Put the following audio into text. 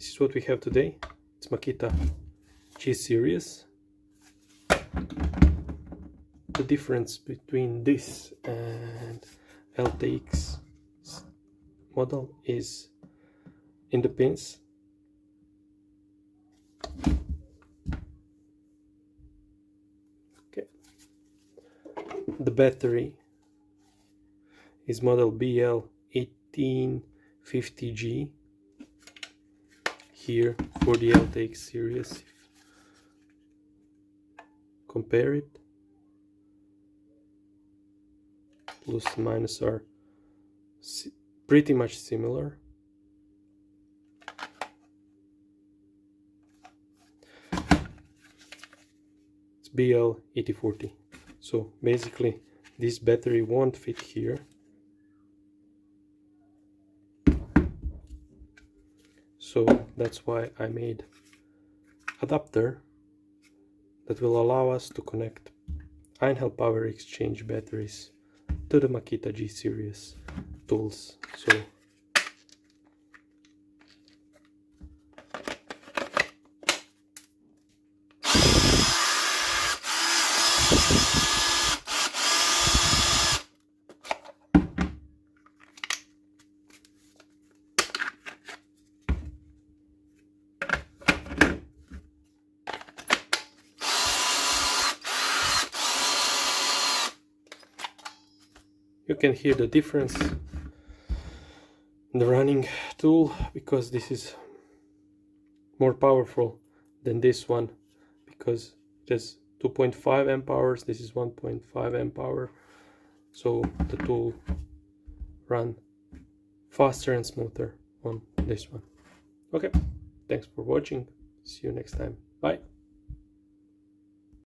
this is what we have today. It's Makita G Series. The difference between this and LTX model is in the pins. Okay. The battery is model BL1850G here for the LTX series. Compare it. Plus and minus are pretty much similar. It's BL8040. So basically this battery won't fit here. So that's why I made adapter that will allow us to connect Einhell power exchange batteries to the Makita G Series tools. So you can hear the difference in the running tool, because this is more powerful than this one, because it has 2.5 amp hours, this is 1.5 amp hour, so the tool run faster and smoother on this one. Okay, thanks for watching, see you next time, bye.